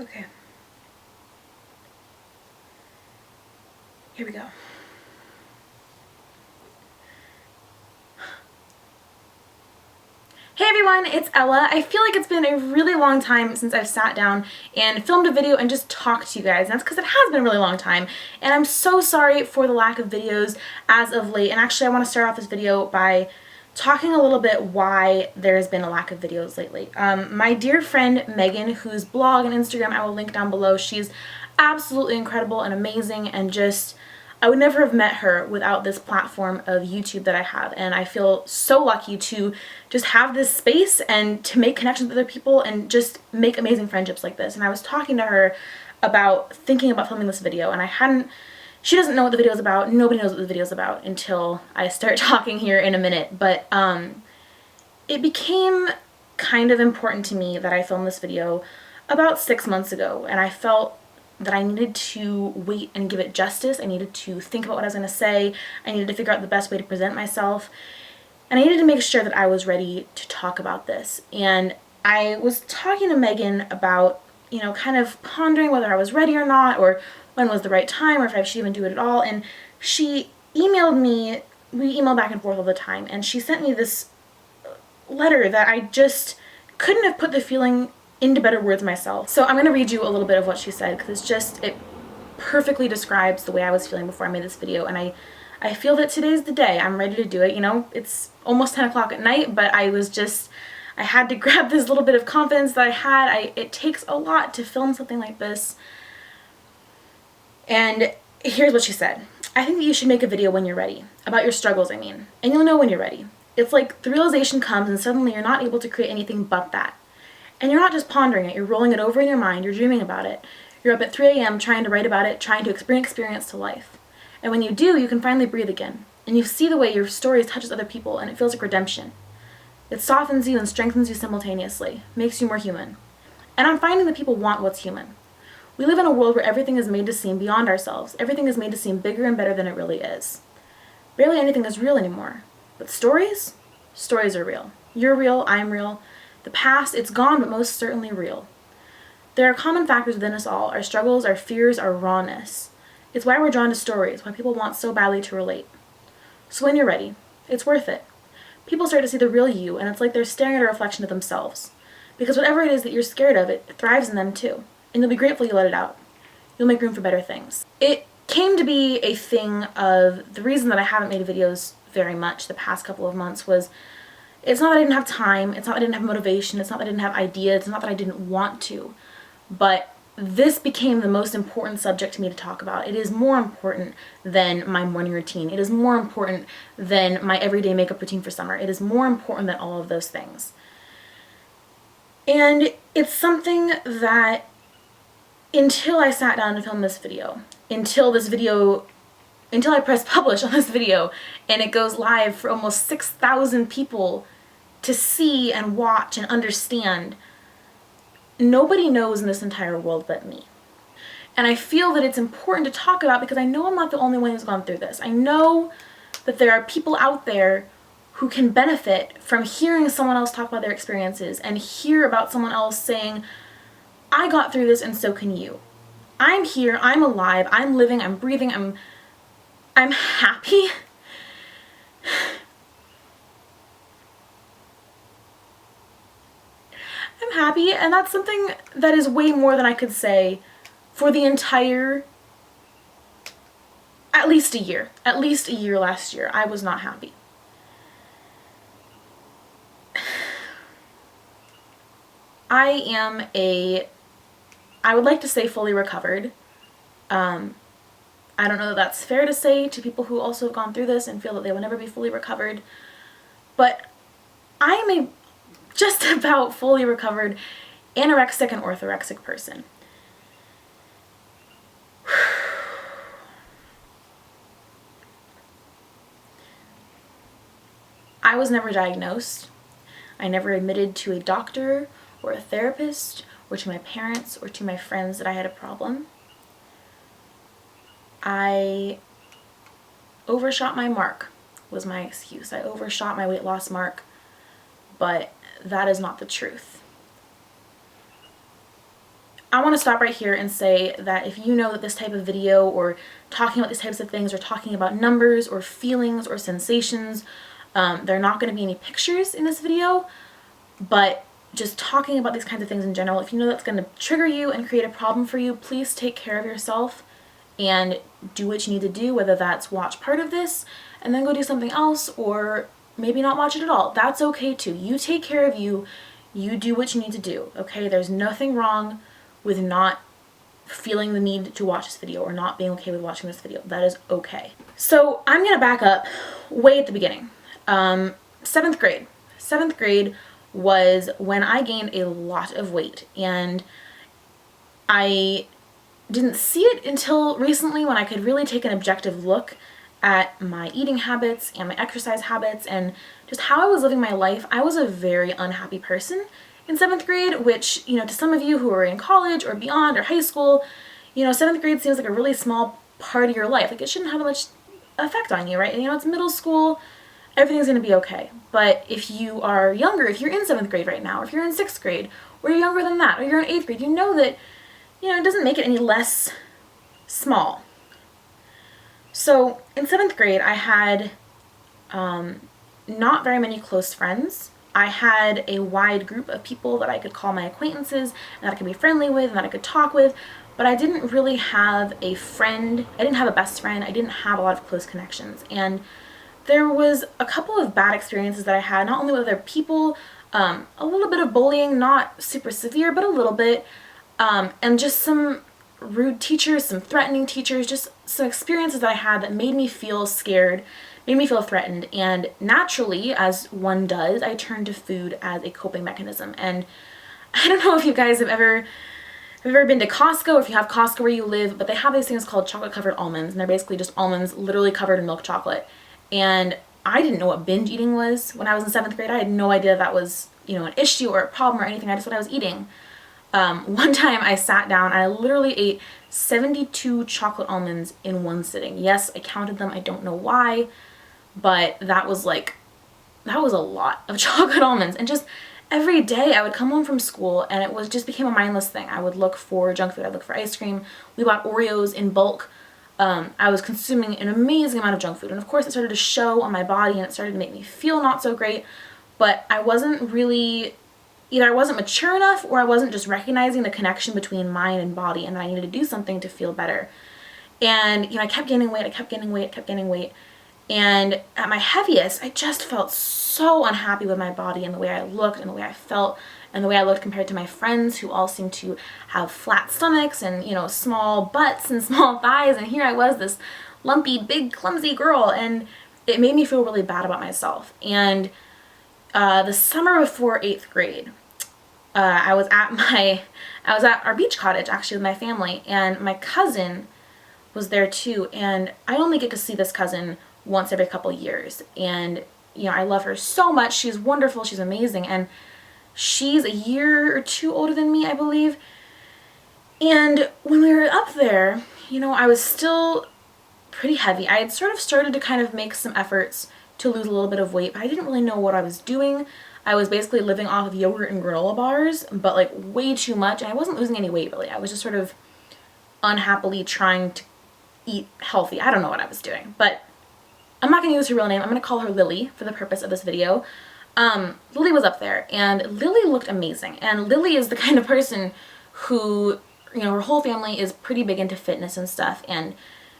Okay. Here we go. Hey everyone, it's Ella. I feel like it's been a really long time since I've sat down and filmed a video and just talked to you guys. And that's because it has been a really long time. And I'm so sorry for the lack of videos as of late. And actually I want to start off this video by talking a little bit why there's been a lack of videos lately. My dear friend Megan, whose blog and Instagram I will link down below, she's absolutely incredible and amazing, and just I would never have met her without this platform of YouTube that I have, and I feel so lucky to just have this space and to make connections with other people and just make amazing friendships like this. And I was talking to her about thinking about filming this video, and she doesn't know what the video is about. Nobody knows what the video is about until I start talking here in a minute. But it became kind of important to me that I filmed this video about 6 months ago, and I felt that I needed to wait and give it justice. I needed to think about what I was going to say. I needed to figure out the best way to present myself. And I needed to make sure that I was ready to talk about this. And I was talking to Megan about, kind of pondering whether I was ready or not, or when was the right time, or if I should even do it at all. And she emailed me, we email back and forth all the time, and she sent me this letter that I just couldn't have put the feeling into better words myself. So I'm going to read you a little bit of what she said, because it perfectly describes the way I was feeling before I made this video, and I feel that today's the day. I'm ready to do it. It's almost 10 o'clock at night, but I had to grab this little bit of confidence that I had. It takes a lot to film something like this. And here's what she said. I think that you should make a video when you're ready. About your struggles, I mean. And you'll know when you're ready. It's like the realization comes and suddenly you're not able to create anything but that. And you're not just pondering it, you're rolling it over in your mind, you're dreaming about it. You're up at 3 a.m. trying to write about it, trying to bring experience to life. And when you do, you can finally breathe again. And you see the way your story touches other people, and it feels like redemption. It softens you and strengthens you simultaneously, makes you more human. And I'm finding that people want what's human. We live in a world where everything is made to seem beyond ourselves. Everything is made to seem bigger and better than it really is. Barely anything is real anymore. But stories? Stories are real. You're real, I'm real. The past, it's gone, but most certainly real. There are common factors within us all, our struggles, our fears, our rawness. It's why we're drawn to stories, why people want so badly to relate. So when you're ready, it's worth it. People start to see the real you, and it's like they're staring at a reflection of themselves. Because whatever it is that you're scared of, it thrives in them too. And you'll be grateful you let it out. You'll make room for better things. It came to be a thing of, the reason that I haven't made videos very much the past couple of months was, it's not that I didn't have time, it's not that I didn't have motivation, it's not that I didn't have ideas, it's not that I didn't want to, but this became the most important subject to me to talk about. It is more important than my morning routine. It is more important than my everyday makeup routine for summer. It is more important than all of those things. And it's something that until I sat down to film this video, until I press publish on this video and it goes live for almost 6,000 people to see and watch and understand, nobody knows in this entire world but me. And I feel that it's important to talk about because I know I'm not the only one who's gone through this. I know that there are people out there who can benefit from hearing someone else talk about their experiences and hear about someone else saying, I got through this and so can you. I'm here, I'm alive, I'm living, I'm breathing, I'm happy. I'm happy, and that's something that is way more than I could say for the entire, at least a year last year. I was not happy. I would like to say fully recovered. I don't know that that's fair to say to people who also have gone through this and feel that they will never be fully recovered, but I am a just about fully recovered anorexic and orthorexic person. I was never diagnosed. I never admitted to a doctor or a therapist or to my parents or to my friends that I had a problem. I overshot my mark was my excuse. I overshot my weight loss mark, but that is not the truth. I want to stop right here and say that if you know that this type of video or talking about these types of things or talking about numbers or feelings or sensations, there are not going to be any pictures in this video, but just talking about these kinds of things in general, if you know that's going to trigger you and create a problem for you, please take care of yourself and do what you need to do, whether that's watch part of this and then go do something else, or maybe not watch it at all. That's okay too. You take care of you. You do what you need to do, okay? There's nothing wrong with not feeling the need to watch this video or not being okay with watching this video. That is okay. So I'm gonna back up way at the beginning. 7th grade. 7th grade was when I gained a lot of weight, and I didn't see it until recently when I could really take an objective look at my eating habits and my exercise habits and just how I was living my life. I was a very unhappy person in 7th grade, which, you know, to some of you who are in college or beyond or high school, you know, 7th grade seems like a really small part of your life. Like, it shouldn't have that much effect on you, right? And, you know, it's middle school, everything's going to be okay. But if you are younger, if you're in 7th grade right now, or if you're in 6th grade, or you're younger than that, or you're in 8th grade, you know that, you know, it doesn't make it any less small. So in 7th grade, I had not very many close friends. I had a wide group of people that I could call my acquaintances and that I could be friendly with and that I could talk with, but I didn't really have a friend. I didn't have a best friend. I didn't have a lot of close connections. And there was a couple of bad experiences that I had, not only with other people, a little bit of bullying, not super severe, but a little bit, and just some rude teachers, some threatening teachers, just some experiences that I had that made me feel scared, made me feel threatened, and naturally, as one does, I turned to food as a coping mechanism. And I don't know if you guys have ever been to Costco, or if you have Costco where you live, but they have these things called chocolate covered almonds, and they're basically just almonds literally covered in milk chocolate. And I didn't know what binge eating was when I was in 7th grade. I had no idea that was, you know, an issue or a problem or anything. I just thought I was eating. One time I sat down and I literally ate 72 chocolate almonds in one sitting. Yes, I counted them. I don't know why, but that was a lot of chocolate almonds. And just every day I would come home from school and it just became a mindless thing. I would look for junk food. I'd look for ice cream. We bought Oreos in bulk. I was consuming an amazing amount of junk food. And of course it started to show on my body and it started to make me feel not so great, but I wasn't really, either I wasn't mature enough or I wasn't just recognizing the connection between mind and body and that I needed to do something to feel better. And, you know, I kept gaining weight, I kept gaining weight, I kept gaining weight. And at my heaviest, I just felt so unhappy with my body and the way I looked and the way I felt and the way I looked compared to my friends who all seemed to have flat stomachs and, you know, small butts and small thighs. And here I was, this lumpy, big, clumsy girl. And it made me feel really bad about myself. And the summer before 8th grade, I was at our beach cottage actually with my family, and my cousin was there too. And I only get to see this cousin once every couple years. And, you know, I love her so much. She's wonderful. She's amazing. And she's a year or two older than me, I believe. And when we were up there, you know, I was still pretty heavy. I had sort of started to kind of make some efforts to lose a little bit of weight, but I didn't really know what I was doing. I was basically living off of yogurt and granola bars, but like way too much. And I wasn't losing any weight really. I was just sort of unhappily trying to eat healthy. I don't know what I was doing, but I'm not going to use her real name. I'm going to call her Lily for the purpose of this video. Lily was up there, and Lily looked amazing. And Lily is the kind of person who, you know, her whole family is pretty big into fitness and stuff, and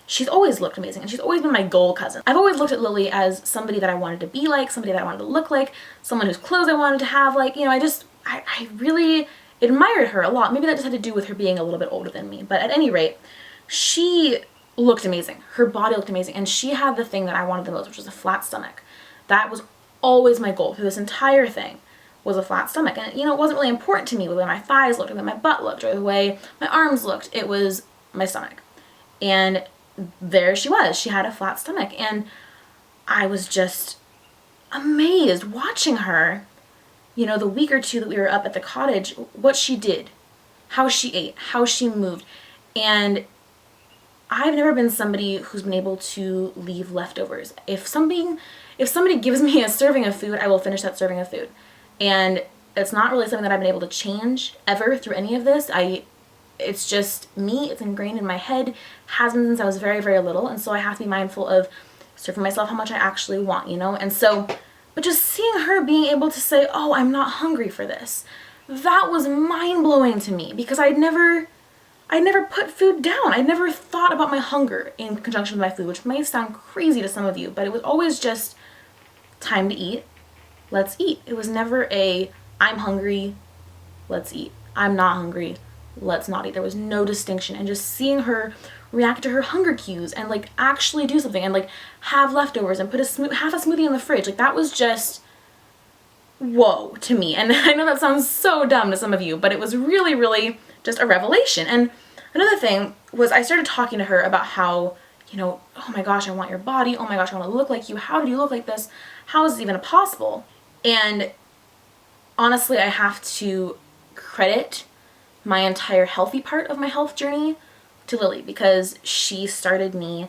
she's always looked amazing, and she's always been my goal cousin. I've always looked at Lily as somebody that I wanted to be like, somebody that I wanted to look like, someone whose clothes I wanted to have, like, you know, I really admired her a lot. Maybe that just had to do with her being a little bit older than me, but at any rate, she looked amazing. Her body looked amazing, and she had the thing that I wanted the most, which was a flat stomach. That was always my goal through this entire thing, was a flat stomach. And, you know, it wasn't really important to me the way my thighs looked, or the way my butt looked, or the way my arms looked. It was my stomach. And there she was. She had a flat stomach. And I was just amazed watching her, you know, the week or two that we were up at the cottage, what she did, how she ate, how she moved. And I've never been somebody who's been able to leave leftovers. If somebody gives me a serving of food, I will finish that serving of food. And it's not really something that I've been able to change ever through any of this. I it's just me, it's ingrained in my head, has been since I was very, very little, and so I have to be mindful of serving myself how much I actually want, you know? And so, but just seeing her being able to say, oh, I'm not hungry for this, that was mind-blowing to me, because I'd never put food down. I never thought about my hunger in conjunction with my food, which may sound crazy to some of you, but it was always just time to eat, let's eat. It was never a, I'm hungry, let's eat. I'm not hungry, let's not eat. There was no distinction. And just seeing her react to her hunger cues and like actually do something and like have leftovers and put half a smoothie in the fridge, like that was just whoa to me. And I know that sounds so dumb to some of you, but it was really, really just a revelation. And another thing was I started talking to her about how, you know, oh my gosh, I want your body. Oh my gosh, I want to look like you. How did you look like this? How is this even possible? And honestly, I have to credit my entire healthy part of my health journey to Lily, because she started me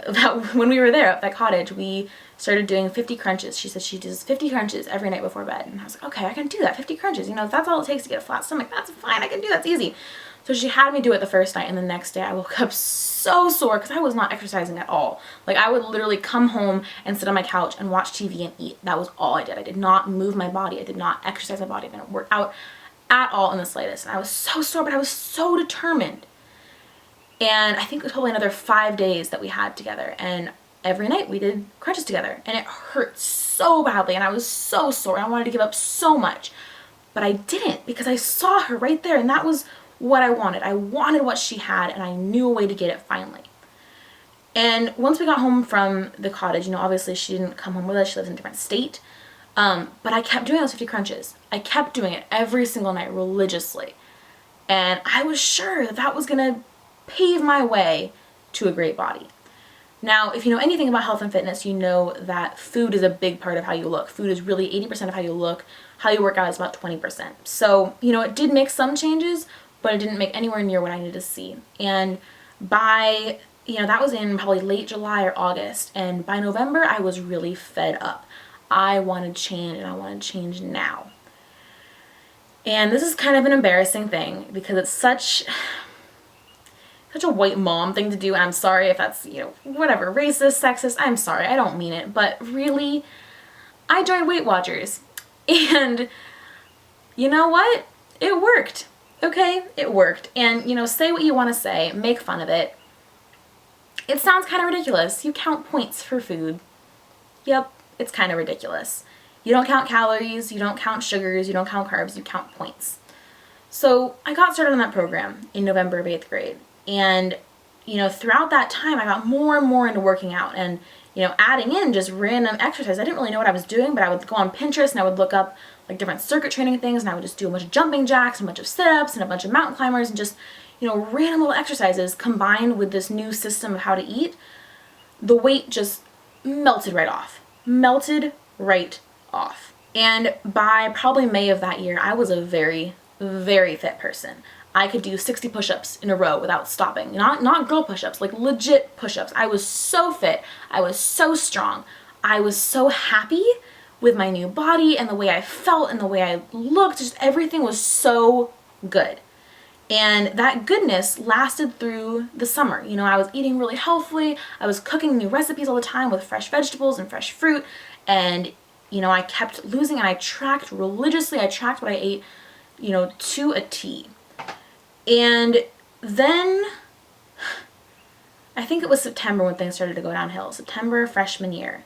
about when we were there at that cottage. We started doing 50 crunches. She said she does 50 crunches every night before bed. And I was like, okay, I can do that, 50 crunches. You know, if that's all it takes to get a flat stomach, that's fine, I can do that, it's easy. So she had me do it the first night, and the next day I woke up so sore because I was not exercising at all. Like I would literally come home and sit on my couch and watch TV and eat. That was all I did. I did not move my body. I did not exercise my body. I didn't work out at all in the slightest. And I was so sore, but I was so determined. And I think it was probably another 5 days that we had together, and every night we did crunches together, and it hurt so badly and I was so sore and I wanted to give up so much, but I didn't, because I saw her right there, and that was what I wanted. I wanted what she had, and I knew a way to get it finally. And once we got home from the cottage, you know, obviously she didn't come home with us, she lives in a different state, but I kept doing those 50 crunches. I kept doing it every single night religiously, and I was sure that that was gonna pave my way to a great body. Now, if you know anything about health and fitness, you know that food is a big part of how you look. Food is really 80% of how you look. How you work out is about 20%. So, you know, it did make some changes, but it didn't make anywhere near what I needed to see. And by, you know, that was in probably late July or August. And by November, I was really fed up. I wanted change, and I wanted change now. And this is kind of an embarrassing thing, because it's such a white mom thing to do, and I'm sorry if that's, you know, whatever, racist, sexist, I'm sorry, I don't mean it, but really, I joined Weight Watchers, and you know what? It worked, okay? It worked, and, you know, say what you want to say, make fun of it. It sounds kind of ridiculous. You count points for food. Yep, it's kind of ridiculous. You don't count calories, you don't count sugars, you don't count carbs, you count points. So I got started on that program in November of 8th grade. And, you know, throughout that time, I got more and more into working out and, you know, adding in just random exercise. I didn't really know what I was doing, but I would go on Pinterest and I would look up like different circuit training things, and I would just do a bunch of jumping jacks and a bunch of sit-ups and a bunch of mountain climbers and just, you know, random little exercises combined with this new system of how to eat. The weight just melted right off. Melted right off. And by probably May of that year, I was a very, very fit person. I could do 60 push-ups in a row without stopping. Not girl push-ups, like legit push-ups. I was so fit. I was so strong. I was so happy with my new body and the way I felt and the way I looked. Just everything was so good. And that goodness lasted through the summer. You know, I was eating really healthily. I was cooking new recipes all the time with fresh vegetables and fresh fruit. And, you know, I kept losing, and I tracked religiously. I tracked what I ate, you know, to a T. And then I think it was September when things started to go downhill. September, freshman year.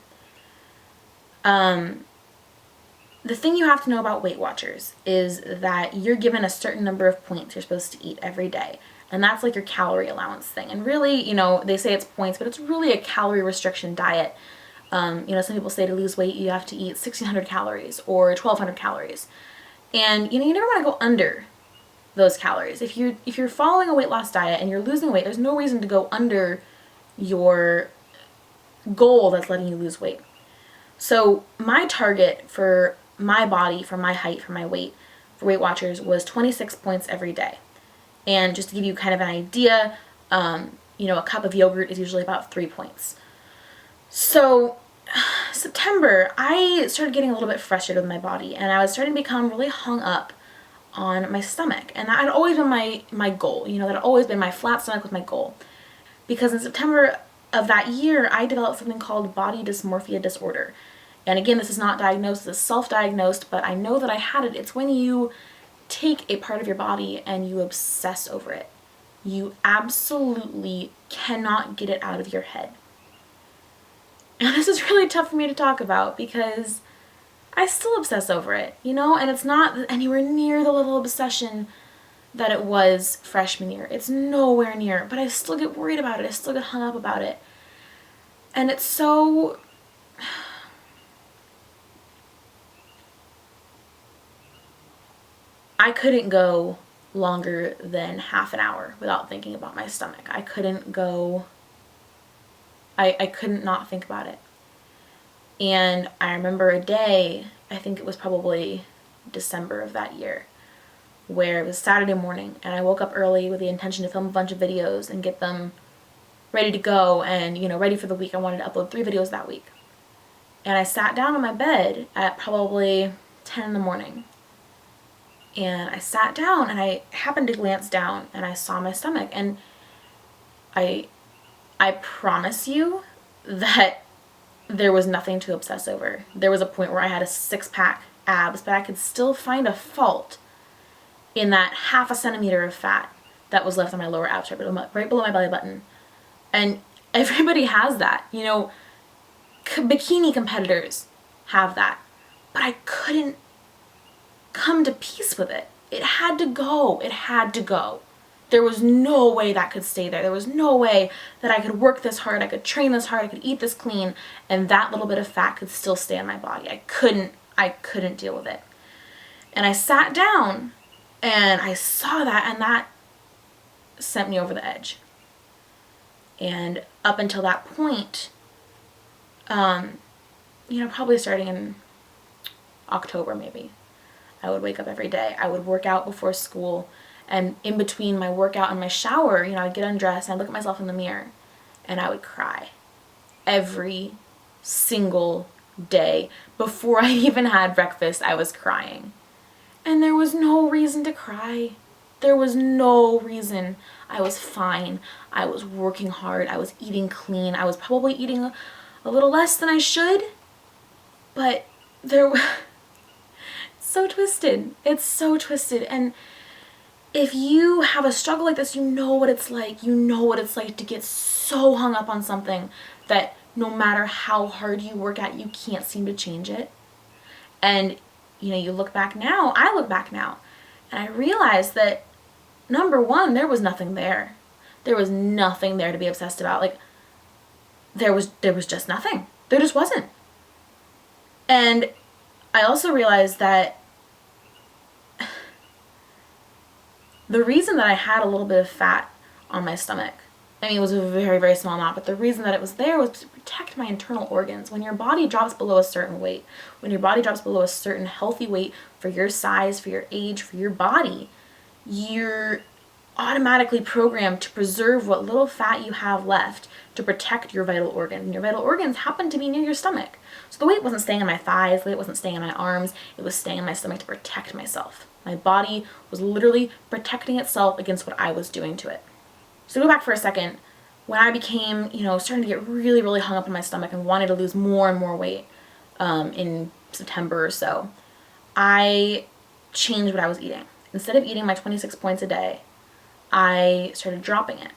The thing you have to know about Weight Watchers is that you're given a certain number of points you're supposed to eat every day. And that's like your calorie allowance thing. And really, you know, they say it's points, but it's really a calorie restriction diet. You know, some people say to lose weight, you have to eat 1,600 calories or 1,200 calories. And, you know, you never want to go under those calories. If you're following a weight loss diet and you're losing weight, there's no reason to go under your goal that's letting you lose weight. So my target for my body, for my height, for my weight, for Weight Watchers was 26 points every day. And just to give you kind of an idea, you know, a cup of yogurt is usually about 3 points. So September, I started getting a little bit frustrated with my body, and I was starting to become really hung up on my stomach. And that had always been my goal, you know, that had always been my flat stomach was my goal. Because in September of that year, I developed something called body dysmorphia disorder. And again, this is not diagnosed, this is self-diagnosed, but I know that I had it. It's when you take a part of your body and you obsess over it. You absolutely cannot get it out of your head. And this is really tough for me to talk about because I still obsess over it, you know, and it's not anywhere near the level of obsession that it was freshman year. It's nowhere near, but I still get worried about it. I still get hung up about it. And it's so... I couldn't go longer than half an hour without thinking about my stomach. I couldn't go... I couldn't not think about it. And I remember a day, I think it was probably December of that year, where it was Saturday morning and I woke up early with the intention to film a bunch of videos and get them ready to go and, you know, ready for the week. I wanted to upload 3 videos that week. And I sat down on my bed at probably 10 in the morning. And I sat down and I happened to glance down and I saw my stomach, and I promise you that there was nothing to obsess over. There was a point where I had a 6-pack abs, but I could still find a fault in that half a centimeter of fat that was left on my lower abs, right below my belly button. And everybody has that, you know, bikini competitors have that, but I couldn't come to peace with it. It had to go. It had to go. There was no way that could stay there. There was no way that I could work this hard, I could train this hard, I could eat this clean, and that little bit of fat could still stay in my body. I couldn't deal with it. And I sat down and I saw that, and that sent me over the edge. And up until that point, you know, probably starting in October maybe, I would wake up every day. I would work out before school. And in between my workout and my shower, you know, I'd get undressed and I'd look at myself in the mirror and I would cry every single day. Before I even had breakfast, I was crying. And there was no reason to cry. There was no reason. I was fine. I was working hard. I was eating clean. I was probably eating a little less than I should. But there was... It's so twisted. It's so twisted. And if you have a struggle like this, you know what it's like. You know what it's like to get so hung up on something that no matter how hard you work at, you can't seem to change it. And, you know, you look back now, I look back now, and I realize that, number one, there was nothing there. There was nothing there to be obsessed about. Like, there was just nothing. There just wasn't. And I also realized that the reason that I had a little bit of fat on my stomach, I mean, it was a very, very small amount, but the reason that it was there was to protect my internal organs. When your body drops below a certain weight, when your body drops below a certain healthy weight for your size, for your age, for your body, you're automatically programmed to preserve what little fat you have left to protect your vital organs. And your vital organs happen to be near your stomach. So the weight wasn't staying on my thighs, the weight wasn't staying on my arms, it was staying on my stomach to protect myself. My body was literally protecting itself against what I was doing to it. So to go back for a second, when I became, you know, starting to get really, really hung up in my stomach and wanted to lose more and more weight in September or so, I changed what I was eating. Instead of eating my 26 points a day, I started dropping it.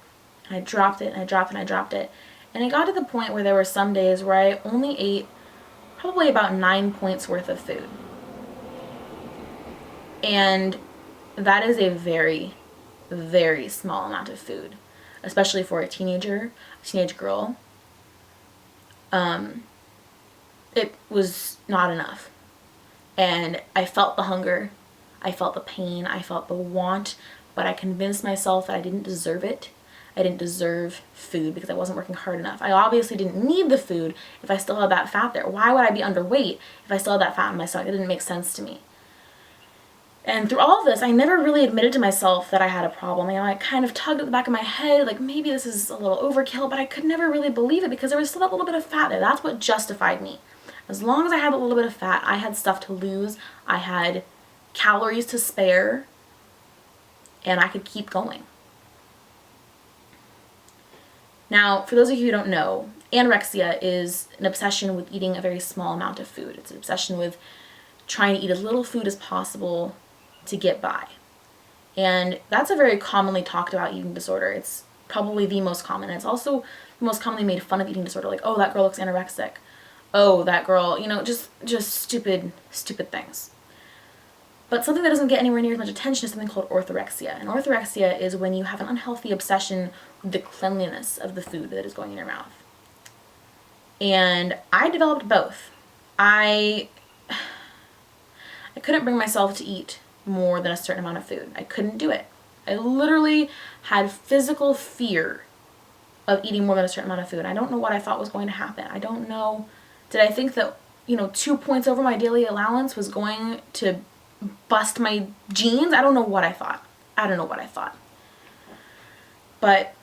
And I dropped it and I dropped it and I dropped it. And it got to the point where there were some days where I only ate probably about 9 points worth of food. And that is a very, very small amount of food, especially for a teenage girl. It was not enough. And I felt the hunger, I felt the pain, I felt the want, but I convinced myself that I didn't deserve it. I didn't deserve food because I wasn't working hard enough. I obviously didn't need the food if I still had that fat there. Why would I be underweight if I still had that fat in my stomach? It didn't make sense to me. And through all of this, I never really admitted to myself that I had a problem. You know, I kind of tugged at the back of my head, like maybe this is a little overkill, but I could never really believe it because there was still that little bit of fat there. That's what justified me. As long as I had a little bit of fat, I had stuff to lose. I had calories to spare, and I could keep going. Now, for those of you who don't know, anorexia is an obsession with eating a very small amount of food. It's an obsession with trying to eat as little food as possible to get by. And that's a very commonly talked about eating disorder. It's probably the most common. It's also the most commonly made fun of eating disorder. Like, oh, that girl looks anorexic. Oh, that girl, just stupid things. But something that doesn't get anywhere near as much attention is something called orthorexia. And orthorexia is when you have an unhealthy obsession with the cleanliness of the food that is going in your mouth. And I developed both. I couldn't bring myself to eat more than a certain amount of food. I couldn't do it. I literally had physical fear of eating more than a certain amount of food. I don't know what I thought was going to happen. I don't know. Did I think that, 2 points over my daily allowance was going to bust my jeans? I don't know what I thought. But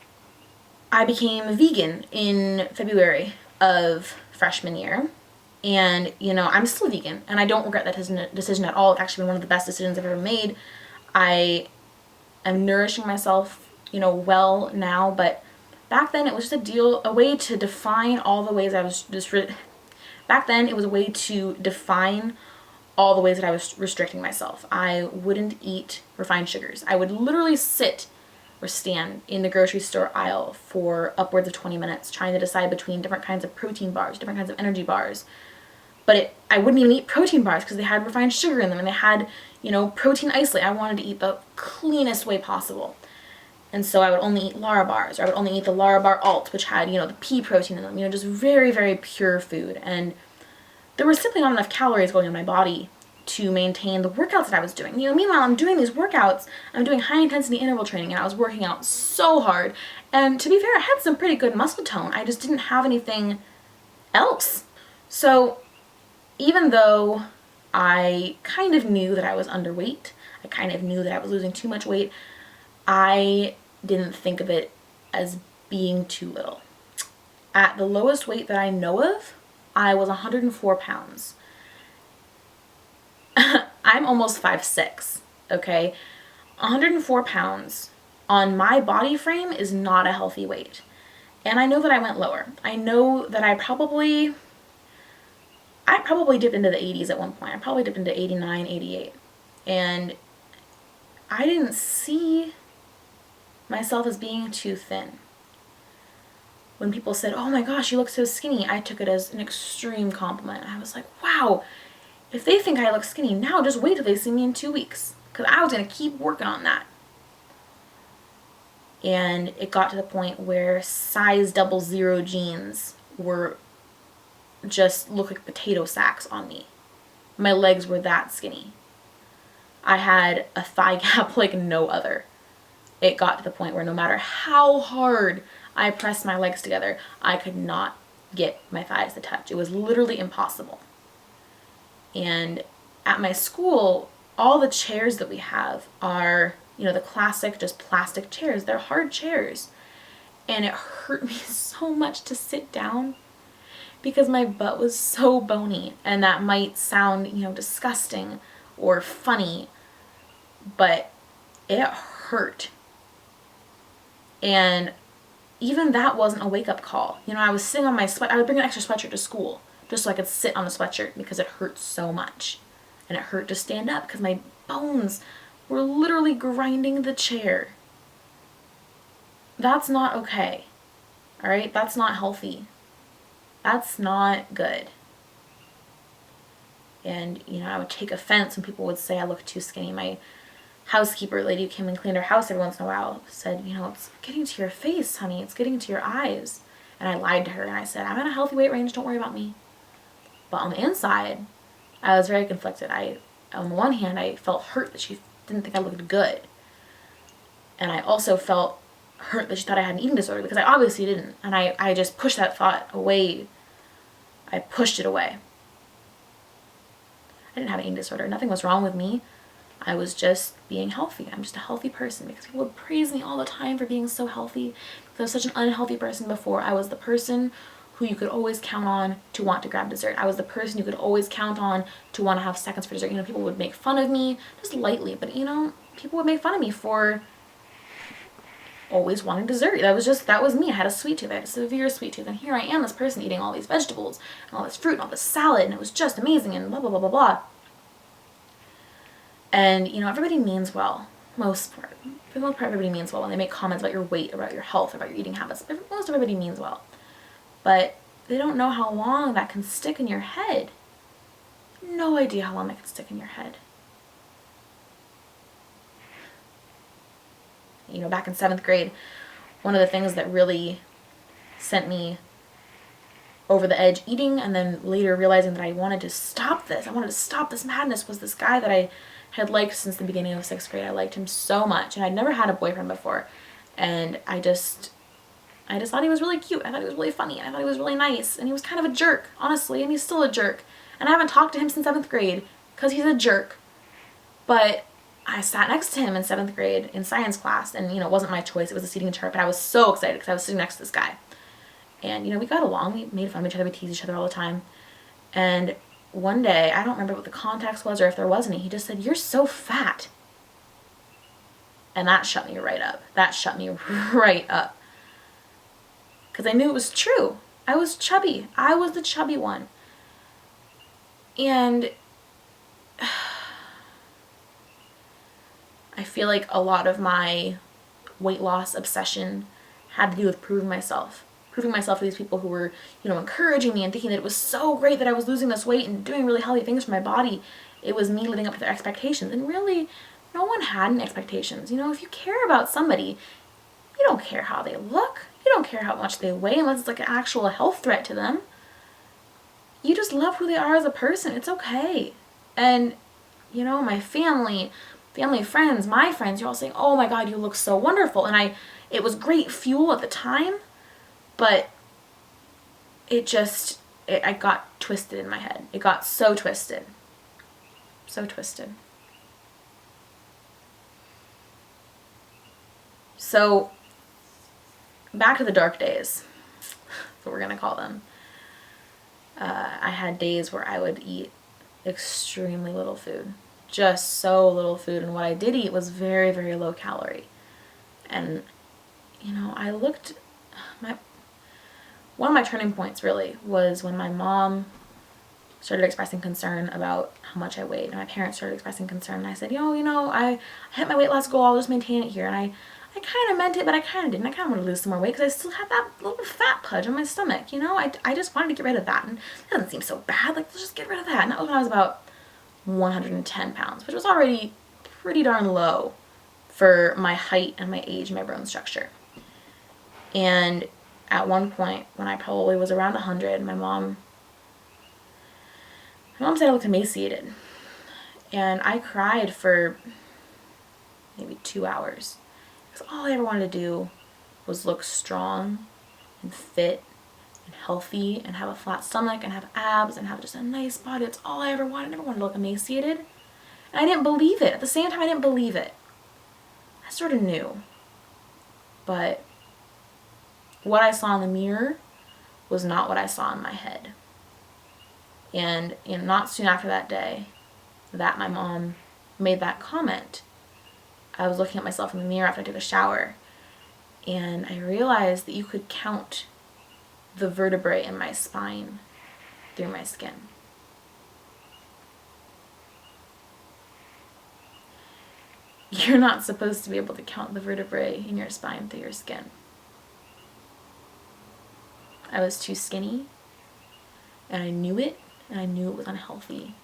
I became vegan in February of freshman year. And, I'm still vegan, and I don't regret that decision at all. It's actually been one of the best decisions I've ever made. I am nourishing myself, well now, but back then it was just a way to define all the ways I was back then it was a way to define all the ways that I was restricting myself. I wouldn't eat refined sugars. I would literally sit or stand in the grocery store aisle for upwards of 20 minutes trying to decide between different kinds of protein bars, different kinds of energy bars. But I wouldn't even eat protein bars because they had refined sugar in them, and they had, protein isolate. I wanted to eat the cleanest way possible. And so I would only eat Lara bars, or I would only eat the Lara bar alt, which had, the pea protein in them, just very, very pure food. And there was simply not enough calories going in my body to maintain the workouts that I was doing. Meanwhile, I'm doing these workouts, I'm doing high intensity interval training, and I was working out so hard. And to be fair, I had some pretty good muscle tone. I just didn't have anything else. So even though I kind of knew that I was underweight, I kind of knew that I was losing too much weight, I didn't think of it as being too little. At the lowest weight that I know of, I was 104 pounds. I'm almost 5'6", okay? 104 pounds on my body frame is not a healthy weight. And I know that I went lower. I know that I probably dipped into the 80s at one point. I probably dipped into 89, 88. And I didn't see myself as being too thin. When people said, oh my gosh, you look so skinny, I took it as an extreme compliment. I was like, wow, if they think I look skinny now, just wait till they see me in 2 weeks. Because I was going to keep working on that. And it got to the point where size 00 jeans were just look like potato sacks on me. My legs were that skinny. I had a thigh gap like no other. It got to the point where no matter how hard I pressed my legs together, I could not get my thighs to touch. It was literally impossible. And at my school, all the chairs that we have are, the classic just plastic chairs. They're hard chairs. And it hurt me so much to sit down because my butt was so bony. And that might sound, disgusting or funny, but it hurt. And even that wasn't a wake-up call. I was sitting on my I would bring an extra sweatshirt to school just so I could sit on the sweatshirt because it hurt so much. And it hurt to stand up because my bones were literally grinding the chair. That's not okay. All right? That's not healthy. That's not good. And, I would take offense when people would say I look too skinny. My housekeeper lady who came and cleaned our house every once in a while said, it's getting to your face, honey. It's getting to your eyes. And I lied to her and I said, I'm in a healthy weight range. Don't worry about me. But on the inside, I was very conflicted. On the one hand, I felt hurt that she didn't think I looked good. And I also felt hurt that she thought I had an eating disorder because I obviously didn't. And I just pushed that thought away. I pushed it away. I didn't have an eating disorder. Nothing was wrong with me. I was just being healthy. I'm just a healthy person because people would praise me all the time for being so healthy. Because I was such an unhealthy person before. I was the person who you could always count on to want to grab dessert. I was the person you could always count on to want to have seconds for dessert. You know, people would make fun of me, just lightly, but you know, people would make fun of me for always wanting dessert. That was me. I had a sweet tooth. I had a severe sweet tooth. And here I am, this person eating all these vegetables and all this fruit and all this salad, and it was just amazing and blah, blah, blah, blah, blah. And, you know, everybody means well. For the most part, everybody means well when they make comments about your weight, about your health, about your eating habits. Most everybody means well. But they don't know how long that can stick in your head. No idea how long that can stick in your head. You know, back in 7th grade, one of the things that really sent me over the edge eating, and then later realizing that I wanted to stop this, madness, was this guy that I had liked since the beginning of 6th grade. I liked him so much, and I'd never had a boyfriend before, and I just thought he was really cute. I thought he was really funny. I thought he was really nice, and he was kind of a jerk, honestly, and he's still a jerk. And I haven't talked to him since 7th grade because he's a jerk. But I sat next to him in 7th grade in science class, and, you know, it wasn't my choice. It was a seating chart, but I was so excited because I was sitting next to this guy. And, you know, we got along. We made fun of each other. We teased each other all the time. And one day, I don't remember what the context was or if there was any, he just said, "You're so fat." And that shut me right up. That shut me right up. Because I knew it was true. I was chubby. I was the chubby one. And I feel like a lot of my weight loss obsession had to do with proving myself to these people who were, you know, encouraging me and thinking that it was so great that I was losing this weight and doing really healthy things for my body. It was me living up to their expectations. And really, no one had any expectations. You know, if you care about somebody, you don't care how they look. You don't care how much they weigh unless it's like an actual health threat to them. You just love who they are as a person. It's okay. And, you know, my family, friends, my friends, you're all saying, "Oh my God, you look so wonderful." And it was great fuel at the time, but I got twisted in my head. It got so twisted. So twisted. So, back to the dark days, that's what we're gonna call them. I had days where I would eat extremely little food. Just so little food, and what I did eat was very, very low calorie. And, you know, one of my turning points really was when my mom started expressing concern about how much I weighed, and my parents started expressing concern, and I said, you know, I hit my weight loss goal, I'll just maintain it here. And I kind of meant it, but I kind of didn't. I kind of wanted to lose some more weight because I still had that little fat pudge on my stomach, you know? I just wanted to get rid of that, and it doesn't seem so bad, like, let's just get rid of that. And that was when I was about 110 pounds, which was already pretty darn low for my height and my age and my bone structure. And at one point, when I probably was around 100, my mom said I looked emaciated. And I cried for maybe 2 hours. Because all I ever wanted to do was look strong and fit and healthy and have a flat stomach and have abs and have just a nice body. That's all I ever wanted. I never wanted to look emaciated. And I didn't believe it. At the same time, I didn't believe it. I sort of knew. But what I saw in the mirror was not what I saw in my head. And, you know, not soon after that day that my mom made that comment, I was looking at myself in the mirror after I took a shower, and I realized that you could count the vertebrae in my spine through my skin. You're not supposed to be able to count the vertebrae in your spine through your skin. I was too skinny, and I knew it, and I knew it was unhealthy.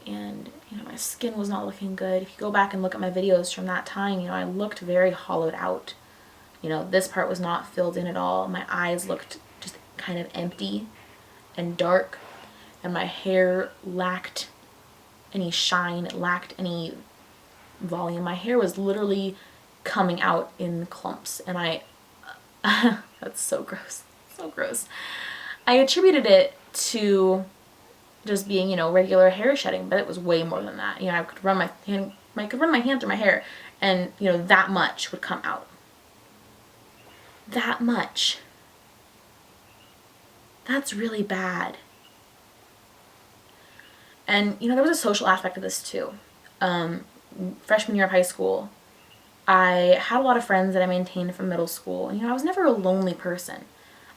And, you know, my skin was not looking good. If you go back and look at my videos from that time, you know, I looked very hollowed out. You know, this part was not filled in at all. My eyes looked just kind of empty and dark, and my hair lacked any shine, it lacked any volume. My hair was literally coming out in clumps, and that's so gross, so gross. I attributed it to just being, you know, regular hair shedding, but it was way more than that. You know, I could run my hand through my hair, and, you know, that much would come out. That much. That's really bad. And, you know, there was a social aspect of this too. Freshman year of high school, I had a lot of friends that I maintained from middle school. And, you know, I was never a lonely person.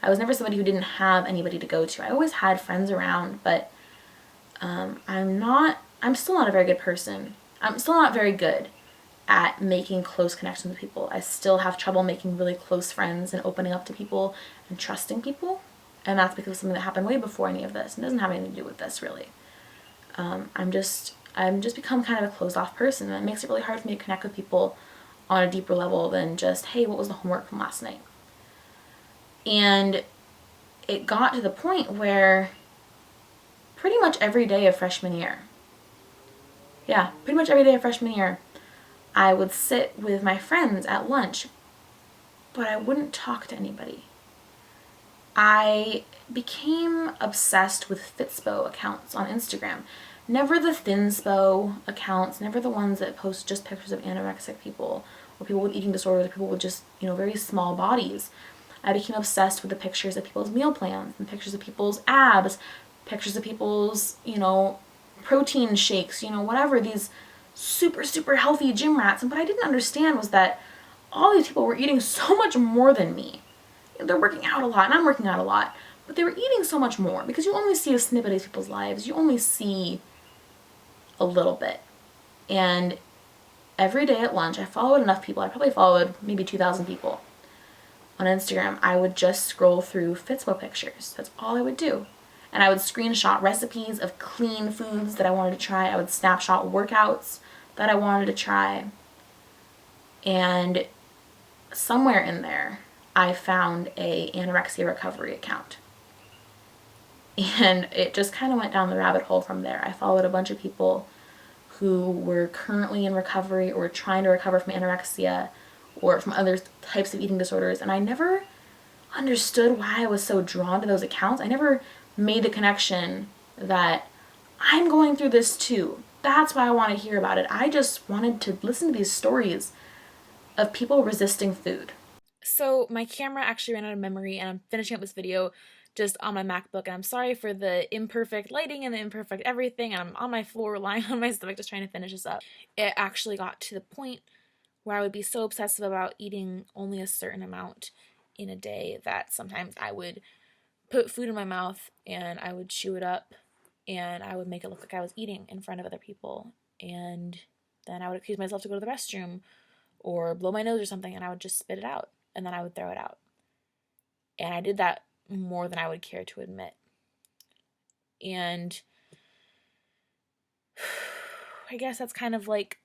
I was never somebody who didn't have anybody to go to. I always had friends around, but I'm still not a very good person. I'm still not very good at making close connections with people. I still have trouble making really close friends and opening up to people and trusting people. And that's because of something that happened way before any of this. It doesn't have anything to do with this, really. I'm just become kind of a closed off person, and it makes it really hard for me to connect with people on a deeper level than just, hey, what was the homework from last night? And it got to the point where pretty much every day of freshman year, I would sit with my friends at lunch, but I wouldn't talk to anybody. I became obsessed with Fitspo accounts on Instagram. Never the Thinspo accounts, never the ones that post just pictures of anorexic people or people with eating disorders or people with just, you know, very small bodies. I became obsessed with the pictures of people's meal plans and pictures of people's abs, pictures of people's, you know, protein shakes, you know, whatever, these super, super healthy gym rats. And what I didn't understand was that all these people were eating so much more than me. They're working out a lot, and I'm working out a lot, but they were eating so much more because you only see a snippet of these people's lives. You only see a little bit. And every day at lunch, I followed enough people. I probably followed maybe 2,000 people on Instagram. I would just scroll through Fitspo pictures. That's all I would do. And I would screenshot recipes of clean foods that I wanted to try. I would snapshot workouts that I wanted to try. And somewhere in there, I found a anorexia recovery account. And it just kind of went down the rabbit hole from there. I followed a bunch of people who were currently in recovery or trying to recover from anorexia or from other types of eating disorders. And I never understood why I was so drawn to those accounts. I never made the connection that I'm going through this too. That's why I want to hear about it. I just wanted to listen to these stories of people resisting food. So my camera actually ran out of memory, and I'm finishing up this video just on my MacBook, and I'm sorry for the imperfect lighting and the imperfect everything, and I'm on my floor lying on my stomach just trying to finish this up. It actually got to the point where I would be so obsessive about eating only a certain amount in a day that sometimes I would put food in my mouth and I would chew it up and I would make it look like I was eating in front of other people, and then I would accuse myself to go to the restroom or blow my nose or something, and I would just spit it out and then I would throw it out. And I did that more than I would care to admit. And I guess that's kind of like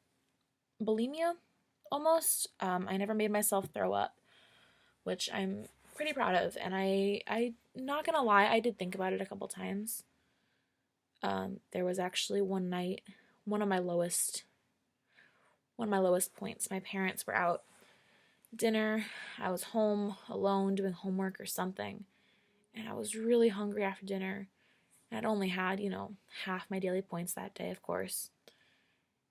bulimia almost. I never made myself throw up, which I'm pretty proud of. And I'm not gonna lie, I did think about it a couple times. There was actually one night, one of my lowest points. My parents were out dinner. I was home alone doing homework or something, and I was really hungry after dinner. I'd only had, you know, half my daily points that day, of course.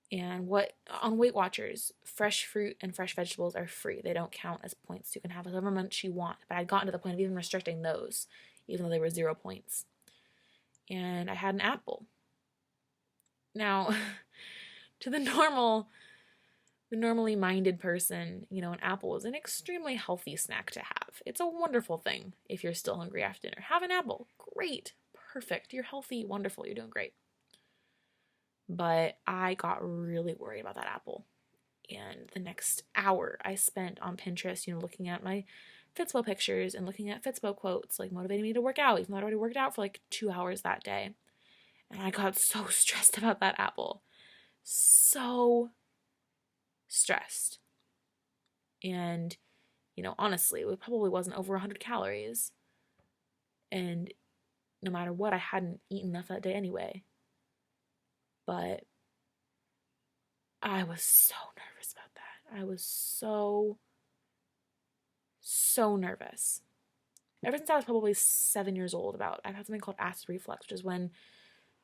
And what on Weight Watchers, fresh fruit and fresh vegetables are free. They don't count as points. You can have however much you want. But I'd gotten to the point of even restricting those, even though they were 0 points. And I had an apple. Now, to the normally minded person, you know, an apple is an extremely healthy snack to have. It's a wonderful thing if you're still hungry after dinner. Have an apple. Great. Perfect. You're healthy. Wonderful. You're doing great. But I got really worried about that apple. And the next hour I spent on Pinterest, you know, looking at my Fitspo pictures and looking at Fitspo quotes, like motivating me to work out, even though I'd already worked out for like 2 hours that day. And I got so stressed about that apple. So stressed. And, you know, honestly, it probably wasn't over 100 calories. And no matter what, I hadn't eaten enough that day anyway. But I was so nervous about that. I was so nervous. Ever since I was probably 7 years old, I've had something called acid reflux, which is when,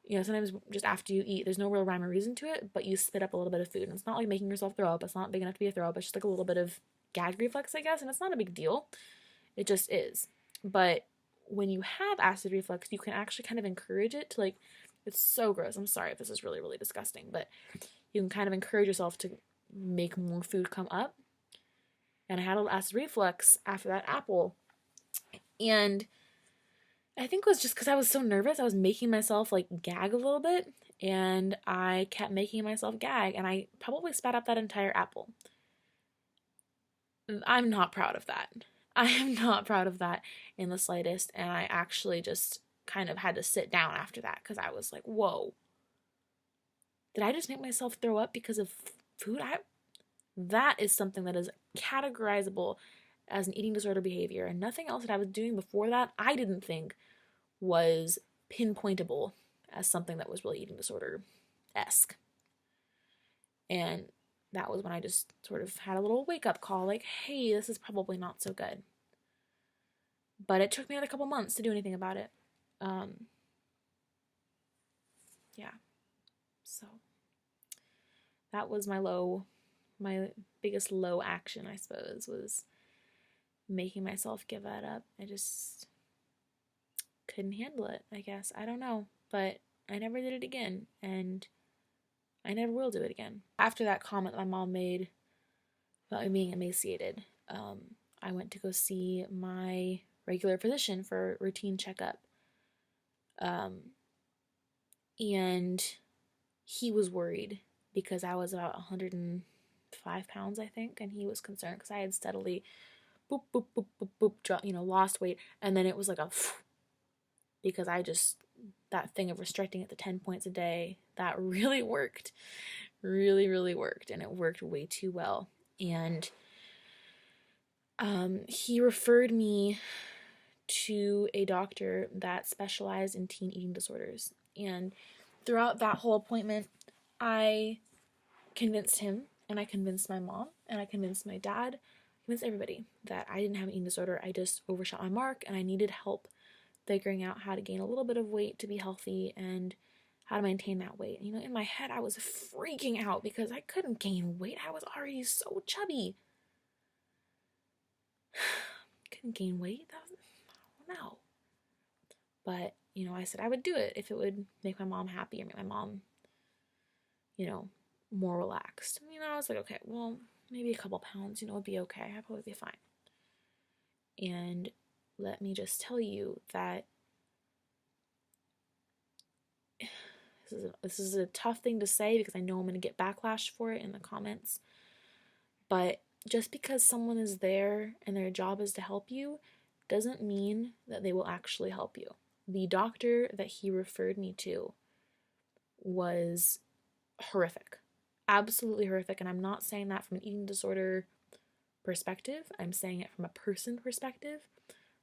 you know, sometimes just after you eat, there's no real rhyme or reason to it, but you spit up a little bit of food. And it's not like making yourself throw up. It's not big enough to be a throw up. It's just like a little bit of gag reflex, I guess. And it's not a big deal. It just is. But when you have acid reflux, you can actually kind of encourage it to, like, it's so gross. I'm sorry if this is really, really disgusting, but you can kind of encourage yourself to make more food come up. And I had a little acid reflux after that apple. And I think it was just because I was so nervous. I was making myself, like, gag a little bit. And I kept making myself gag. And I probably spat out that entire apple. I'm not proud of that. I am not proud of that in the slightest. And I actually just kind of had to sit down after that because I was like, whoa. Did I just make myself throw up because of food? That is something that is categorizable as an eating disorder behavior. And nothing else that I was doing before that, I didn't think was pinpointable as something that was really eating disorder-esque. And that was when I just sort of had a little wake-up call, like, hey, this is probably not so good. But it took me a couple months to do anything about it. Yeah. So that was my biggest low action, I suppose, was making myself give that up. I just couldn't handle it, I guess. I don't know. But I never did it again. And I never will do it again. After that comment my mom made about me being emaciated, I went to go see my regular physician for a routine checkup. And he was worried because I was about 105 pounds, I think, and he was concerned because I had steadily boop, boop, boop, boop, boop, lost weight, and then it was like a because I just, that thing of restricting it to 10 points a day, that really worked. Really, really worked, and it worked way too well. And he referred me to a doctor that specialized in teen eating disorders. And throughout that whole appointment, I convinced him, and I convinced my mom, and I convinced my dad, convinced everybody that I didn't have an eating disorder. I just overshot my mark, and I needed help figuring out how to gain a little bit of weight to be healthy and how to maintain that weight. In my head, I was freaking out because I couldn't gain weight. I was already so chubby. Couldn't gain weight. I don't know. But, I said I would do it if it would make my mom happy or make my mom, more relaxed. I was like, okay, well, maybe a couple pounds, would be okay. I'd probably be fine. And let me just tell you that this is a tough thing to say because I know I'm going to get backlash for it in the comments. But just because someone is there and their job is to help you doesn't mean that they will actually help you. The doctor that he referred me to was horrific. Absolutely horrific. And I'm not saying that from an eating disorder perspective. I'm saying it from a person perspective.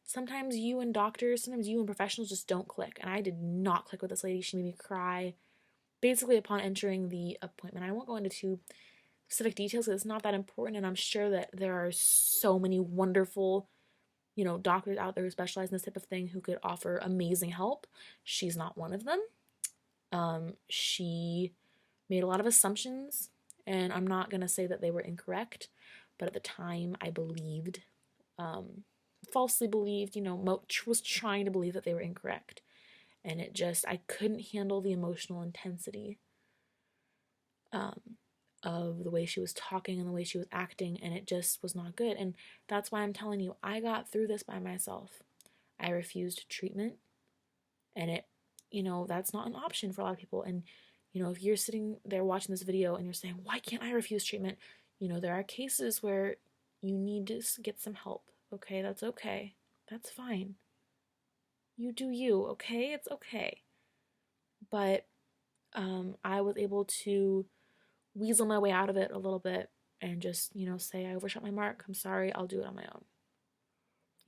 Sometimes you and professionals just don't click. And I did not click with this lady. She made me cry basically upon entering the appointment. I won't go into too specific details because it's not that important. And I'm sure that there are so many wonderful, doctors out there who specialize in this type of thing who could offer amazing help. She's not one of them. She made a lot of assumptions, and I'm not going to say that they were incorrect, but at the time I believed, falsely believed, was trying to believe that they were incorrect. And I couldn't handle the emotional intensity of the way she was talking and the way she was acting, and it just was not good. And that's why I'm telling you, I got through this by myself. I refused treatment, and it, that's not an option for a lot of people. And, if you're sitting there watching this video and you're saying, why can't I refuse treatment? There are cases where you need to get some help. Okay, that's okay. That's fine. You do you, okay? It's okay. But I was able to weasel my way out of it a little bit and just, say I overshot my mark. I'm sorry, I'll do it on my own.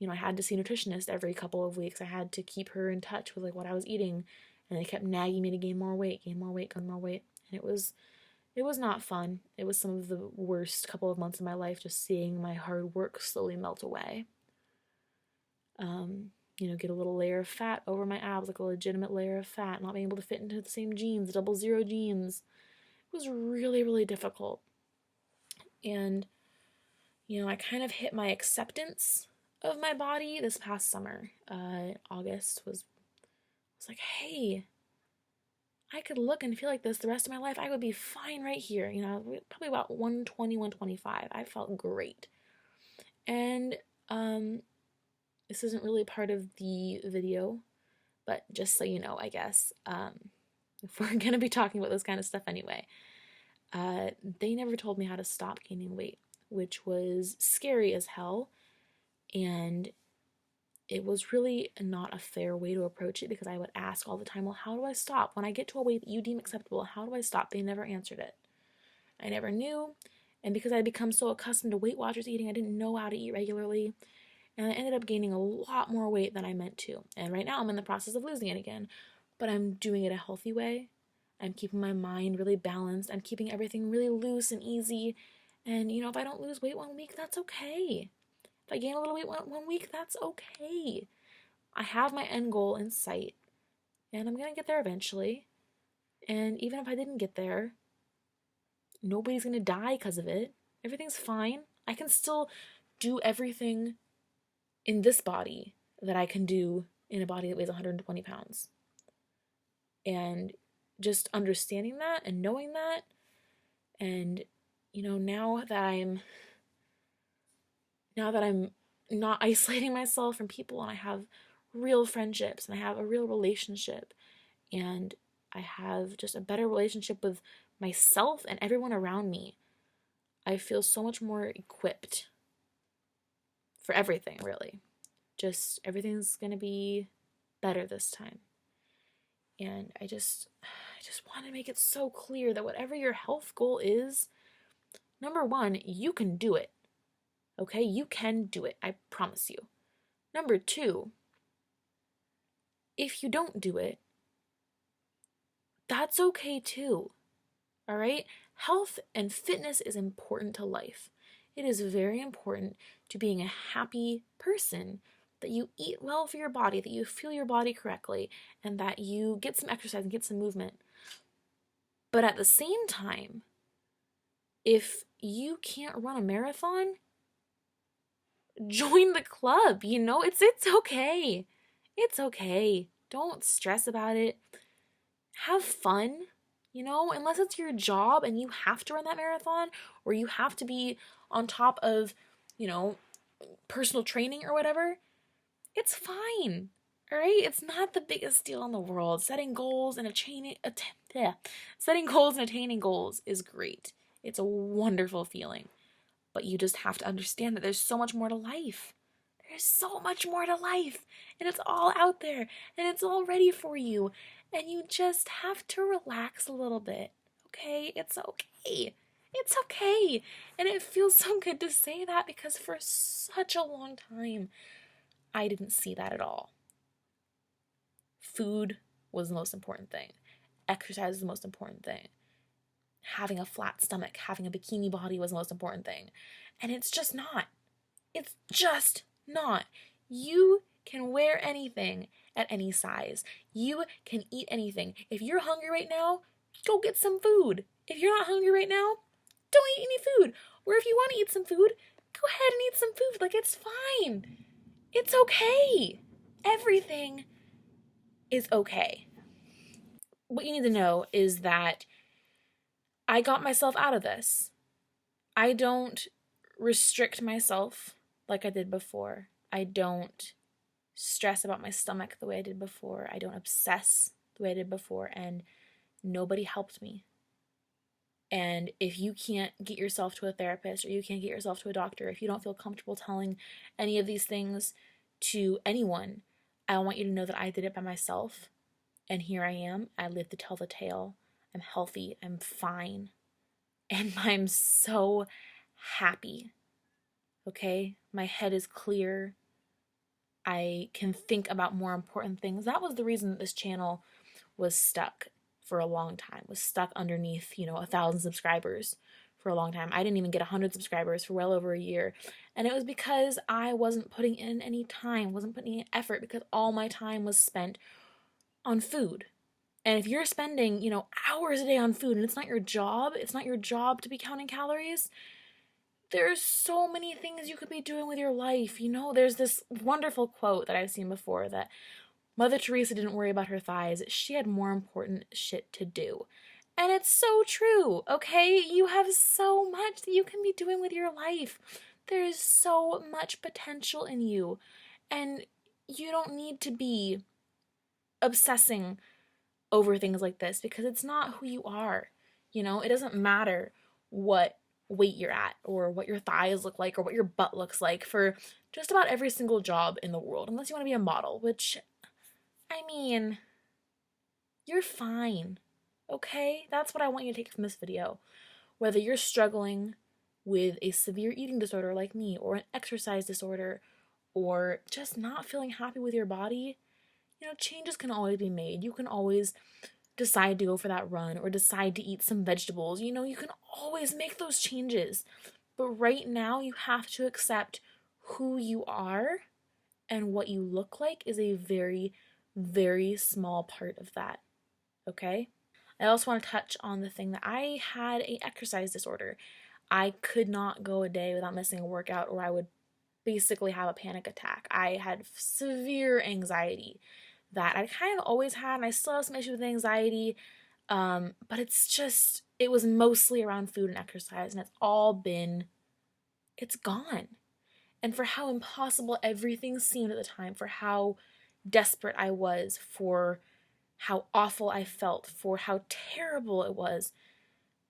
I had to see a nutritionist every couple of weeks. I had to keep her in touch with what I was eating, and they kept nagging me to gain more weight. And it was not fun. It was some of the worst couple of months of my life, just seeing my hard work slowly melt away. Get a little layer of fat over my abs, like a legitimate layer of fat, not being able to fit into the same jeans, 00 jeans. It was really, really difficult. And, I kind of hit my acceptance of my body this past summer. August was like, hey, I could look and feel like this the rest of my life. I would be fine right here. Probably about 120, 125. I felt great. And this isn't really part of the video, but just so you know, I guess, if we're going to be talking about this kind of stuff anyway, they never told me how to stop gaining weight, which was scary as hell. And it was really not a fair way to approach it, because I would ask all the time, well, how do I stop? When I get to a weight that you deem acceptable, how do I stop? They never answered it. I never knew. And because I had become so accustomed to Weight Watchers eating, I didn't know how to eat regularly. And I ended up gaining a lot more weight than I meant to. And right now I'm in the process of losing it again. But I'm doing it a healthy way. I'm keeping my mind really balanced. I'm keeping everything really loose and easy. And, if I don't lose weight 1 week, that's okay. If I gain a little weight one week, that's okay. I have my end goal in sight, and I'm going to get there eventually. And even if I didn't get there, nobody's going to die because of it. Everything's fine. I can still do everything in this body that I can do in a body that weighs 120 pounds. And just understanding that and knowing that, and, now that I'm not isolating myself from people, and I have real friendships, and I have a real relationship, and I have just a better relationship with myself and everyone around me, I feel so much more equipped for everything, really. Just everything's going to be better this time. And I just want to make it so clear that whatever your health goal is, number one, you can do it. Okay, you can do it, I promise you. Number two, if you don't do it, that's okay too. All right? Health and fitness is important to life. It is very important to being a happy person, that you eat well for your body, that you fuel your body correctly, and that you get some exercise and get some movement. But at the same time, if you can't run a marathon, join the club, it's okay. It's okay. Don't stress about it. Have fun, unless it's your job and you have to run that marathon, or you have to be on top of, personal training or whatever. It's fine. All right? It's not the biggest deal in the world. Setting goals and attaining goals is great. It's a wonderful feeling. But you just have to understand that there's so much more to life. There's so much more to life. And it's all out there. And it's all ready for you. And you just have to relax a little bit. Okay? It's okay. It's okay. And it feels so good to say that, because for such a long time, I didn't see that at all. Food was the most important thing. Exercise was the most important thing. Having a flat stomach, having a bikini body was the most important thing. And it's just not. It's just not. You can wear anything at any size. You can eat anything. If you're hungry right now, go get some food. If you're not hungry right now, don't eat any food. Or if you want to eat some food, go ahead and eat some food. It's fine. It's okay. Everything is okay. What you need to know is that I got myself out of this. I don't restrict myself like I did before. I don't stress about my stomach the way I did before. I don't obsess the way I did before, and nobody helped me. And if you can't get yourself to a therapist, or you can't get yourself to a doctor, if you don't feel comfortable telling any of these things to anyone, I want you to know that I did it by myself. And here I am. I live to tell the tale. I'm healthy. I'm fine. And I'm so happy. Okay? My head is clear. I can think about more important things. That was the reason that this channel was stuck for a long time. Was stuck underneath, 1,000 subscribers for a long time. I didn't even get 100 subscribers for well over a year. And it was because I wasn't putting in any time, wasn't putting in effort, because all my time was spent on food. And if you're spending, hours a day on food, and it's not your job to be counting calories, There's so many things you could be doing with your life. You know, there's this wonderful quote that I've seen before that Mother Teresa didn't worry about her thighs. She had more important shit to do. And it's so true, okay? You have so much that you can be doing with your life. There is so much potential in you. And you don't need to be obsessing over things like this because it's not who you are. You know, it doesn't matter what weight you're at or what your thighs look like or what your butt looks like for just about every single job in the world, unless you want to be a model, which, I mean, you're fine. Okay? That's what I want you to take from this video. Whether you're struggling with a severe eating disorder like me, or an exercise disorder, or just not feeling happy with your body, you know, changes can always be made. You can always decide to go for that run or decide to eat some vegetables. You know, you can always make those changes. But right now, you have to accept who you are, and what you look like is a very, very small part of that. Okay? I also want to touch on the thing that I had an exercise disorder. I could not go a day without missing a workout, or I would basically have a panic attack. I had severe anxiety that I kind of always had, and I still have some issues with anxiety, but it was mostly around food and exercise, and it's gone. And for how impossible everything seemed at the time, for how desperate I was, for how awful I felt, for how terrible it was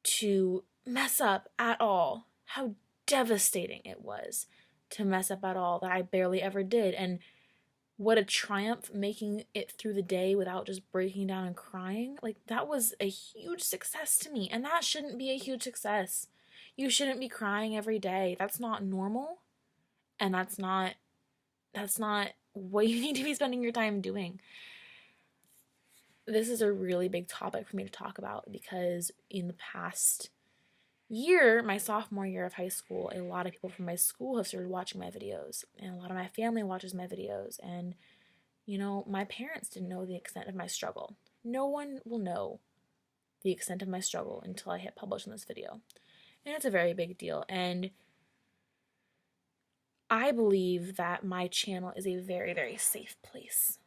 to mess up at all, how devastating it was to mess up at all, that I barely ever did. And what a triumph making it through the day without just breaking down and crying. Like, that was a huge success to me, and that shouldn't be a huge success. You shouldn't be crying every day. That's not normal, and that's not what you need to be spending your time doing. This is a really big topic for me to talk about because in the past year, my sophomore year of high school, a lot of people from my school have started watching my videos, and a lot of my family watches my videos, and, you know, my parents didn't know the extent of my struggle. No one will know the extent of my struggle until I hit publish on this video, and it's a very big deal, and I believe that my channel is a very, very safe place.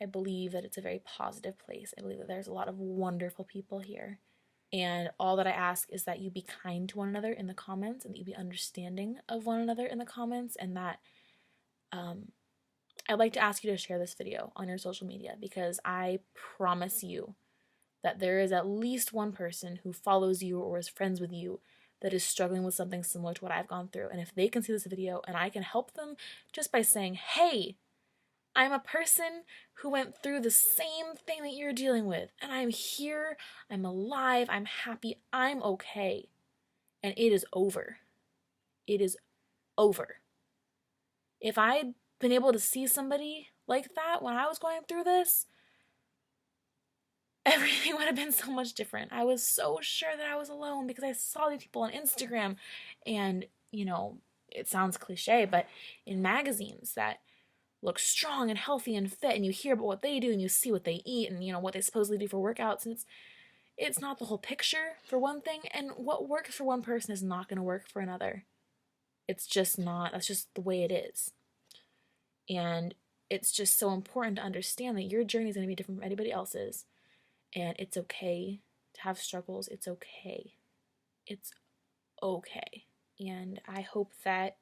I believe that it's a very positive place. I believe that there's a lot of wonderful people here. And all that I ask is that you be kind to one another in the comments, and that you be understanding of one another in the comments, and that I'd like to ask you to share this video on your social media, because I promise you that there is at least one person who follows you or is friends with you that is struggling with something similar to what I've gone through. And if they can see this video and I can help them just by saying, hey, I'm a person who went through the same thing that you're dealing with, and I'm here, I'm alive, I'm happy, I'm okay, and it is over. It is over. If I'd been able to see somebody like that when I was going through this, everything would have been so much different. I was so sure that I was alone because I saw these people on Instagram and, you know, it sounds cliche, but in magazines that look strong and healthy and fit, and you hear about what they do and you see what they eat and, you know, what they supposedly do for workouts, and it's not the whole picture, for one thing, and what works for one person is not going to work for another. It's just not. That's just the way it is. And it's just so important to understand that your journey is going to be different from anybody else's, and it's okay to have struggles. It's okay. It's okay. And I hope that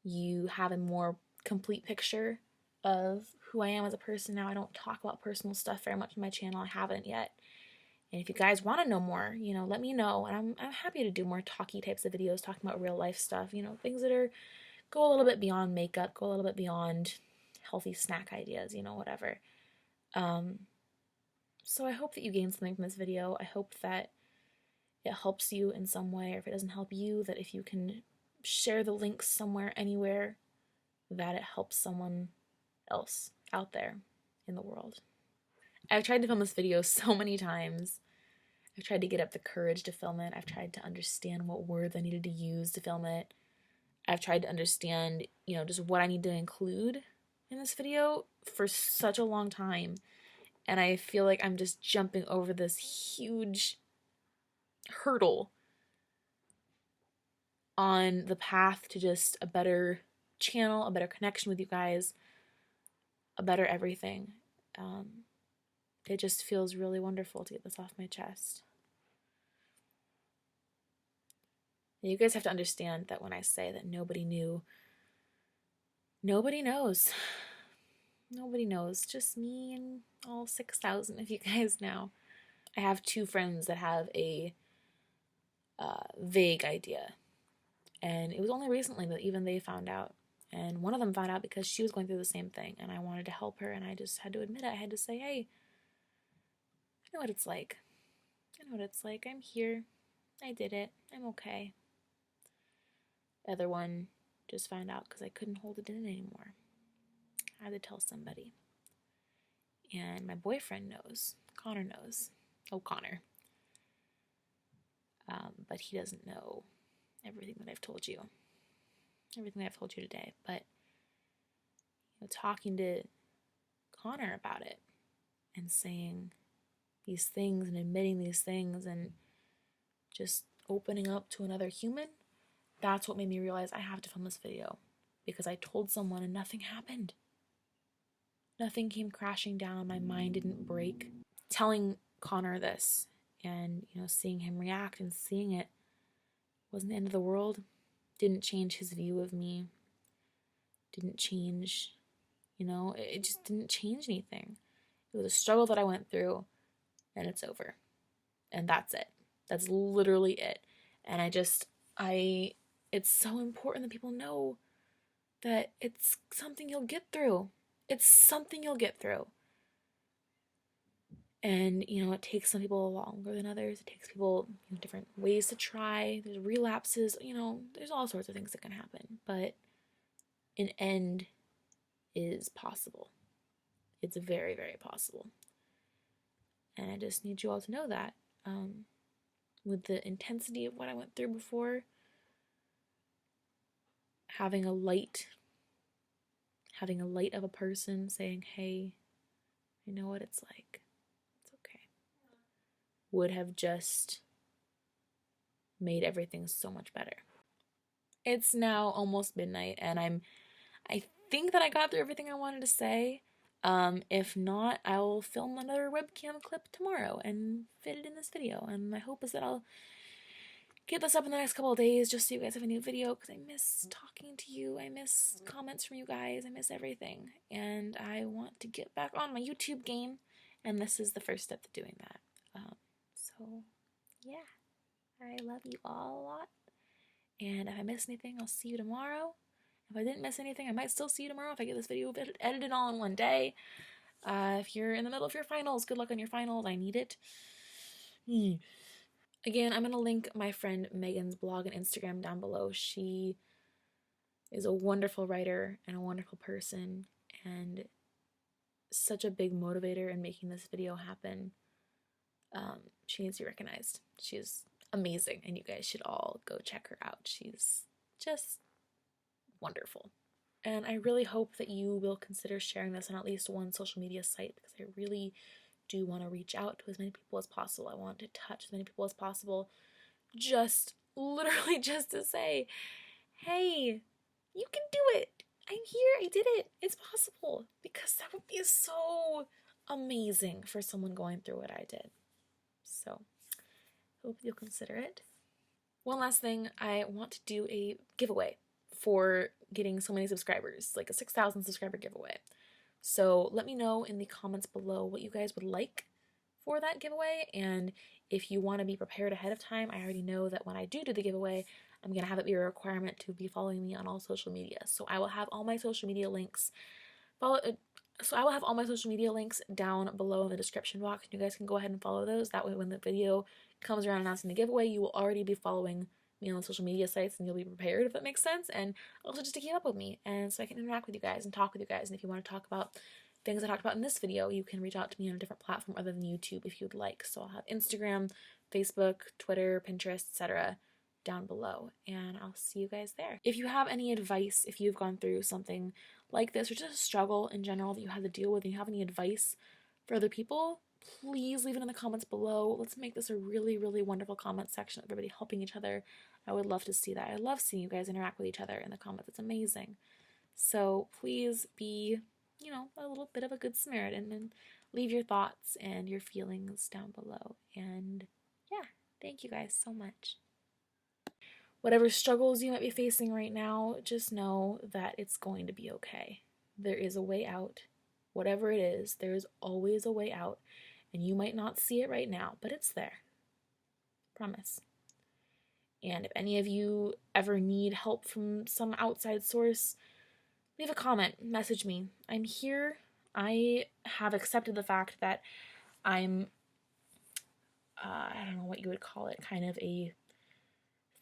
you have a more complete picture of who I am as a person now. I don't talk about personal stuff very much on my channel. I haven't yet. And if you guys want to know more, you know, let me know. And I'm happy to do more talky types of videos talking about real life stuff, you know, things that go a little bit beyond makeup, go a little bit beyond healthy snack ideas, you know, whatever. So I hope that you gain something from this video. I hope that it helps you in some way, or if it doesn't help you, that if you can share the links somewhere, anywhere, that it helps someone else out there in the world. I've tried to film this video so many times. I've tried to get up the courage to film it. I've tried to understand what words I needed to use to film it. I've tried to understand, you know, just what I need to include in this video for such a long time. And I feel like I'm just jumping over this huge hurdle on the path to just a better channel, a better connection with you guys, a better everything. It just feels really wonderful to get this off my chest. You guys have to understand that when I say that nobody knew, nobody knows. Nobody knows. Just me and all 6,000 of you guys now. I have 2 friends that have a vague idea. And it was only recently that even they found out. And one of them found out because she was going through the same thing. And I wanted to help her. And I just had to admit it. I had to say, hey, I know what it's like. I know what it's like. I'm here. I did it. I'm okay. The other one just found out because I couldn't hold it in anymore. I had to tell somebody. And my boyfriend knows. Connor knows. Oh, Connor. But he doesn't know everything that I've told you. Everything that I've told you today. But talking to Connor about it and saying these things and admitting these things and just opening up to another human, that's what made me realize I have to film this video. Because I told someone and nothing happened. Nothing came crashing down. My mind didn't break. Telling Connor this and, seeing him react and seeing it wasn't the end of the world. Didn't change his view of me. Didn't change, it just didn't change anything. It was a struggle that I went through and it's over. And that's it. That's literally it. And it's so important that people know that it's something you'll get through. It's something you'll get through. And, it takes some people longer than others. It takes people different ways to try. There's relapses. There's all sorts of things that can happen. But an end is possible. It's very, very possible. And I just need you all to know that. With the intensity of what I went through before, having a light of a person saying, hey, I know what it's like. It's okay. Would have just made everything so much better. It's now almost midnight and I think that I got through everything I wanted to say. If not, I will film another webcam clip tomorrow and fit it in this video. And my hope is that I'll get this up in the next couple of days just so you guys have a new video, because I miss talking to you. I miss comments from you guys. I miss everything. And I want to get back on my YouTube game. And this is the first step to doing that. So, yeah. I love you all a lot. And if I miss anything, I'll see you tomorrow. If I didn't miss anything, I might still see you tomorrow if I get this video edited all in one day. If you're in the middle of your finals, good luck on your finals. I need it. Again, I'm going to link my friend Megan's blog and Instagram down below. She is a wonderful writer and a wonderful person and such a big motivator in making this video happen. She needs to be recognized. She's amazing, and you guys should all go check her out. She's just wonderful. And I really hope that you will consider sharing this on at least one social media site, because I really do want to reach out to as many people as possible. I want to touch as many people as possible, literally just to say, hey, you can do it. I'm here. I did it. It's possible. Because that would be so amazing for someone going through what I did. So, hope you'll consider it. One last thing, I want to do a giveaway for getting so many subscribers, like a 6,000 subscriber giveaway. So let me know in the comments below what you guys would like for that giveaway, and if you want to be prepared ahead of time, I already know that when I do the giveaway, I'm going to have it be a requirement to be following me on all social media. So I will have all my social media links down below in the description box. You guys can go ahead and follow those. That way when the video comes around announcing the giveaway, you will already be following me on the social media sites and you'll be prepared, if that makes sense. And also just to keep up with me and so I can interact with you guys and talk with you guys. And if you want to talk about things I talked about in this video, you can reach out to me on a different platform other than YouTube if you'd like. So I'll have Instagram, Facebook, Twitter, Pinterest, etc. down below, and I'll see you guys there. If you have any advice, if you've gone through something like this or just a struggle in general that you have to deal with and you have any advice for other people, please leave it in the comments below. Let's make this a really, really wonderful comment section, everybody helping each other. I would love to see that. I love seeing you guys interact with each other in the comments. It's amazing. So please be, you know, a little bit of a good Samaritan and leave your thoughts and your feelings down below. And yeah, thank you guys so much. Whatever struggles you might be facing right now, just know that it's going to be okay. There is a way out. Whatever it is, there is always a way out. And you might not see it right now, but it's there. Promise. And if any of you ever need help from some outside source, leave a comment, message me. I'm here. I have accepted the fact that I'm, I don't know what you would call it, kind of a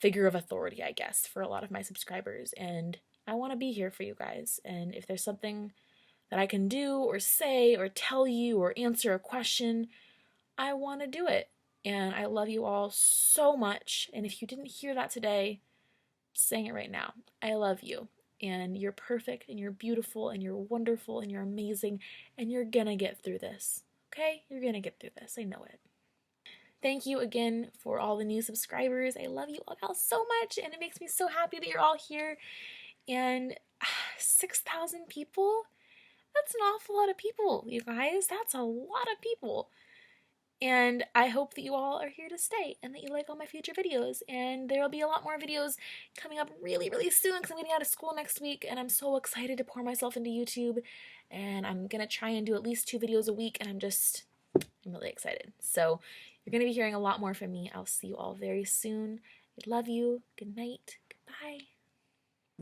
figure of authority, I guess, for a lot of my subscribers. And I want to be here for you guys. And if there's something that I can do or say or tell you or answer a question, I want to do it. And I love you all so much. And if you didn't hear that today, I'm saying it right now. I love you. And you're perfect, and you're beautiful, and you're wonderful, and you're amazing, and you're gonna get through this. Okay? You're gonna get through this. I know it. Thank you again for all the new subscribers. I love you all so much, and it makes me so happy that you're all here. And 6,000 people? That's an awful lot of people, you guys. That's a lot of people. And I hope that you all are here to stay and that you like all my future videos. And there will be a lot more videos coming up really, really soon because I'm getting out of school next week and I'm so excited to pour myself into YouTube. And I'm going to try and do at least 2 videos a week, and I'm really excited. So you're going to be hearing a lot more from me. I'll see you all very soon. I love you. Good night. Goodbye.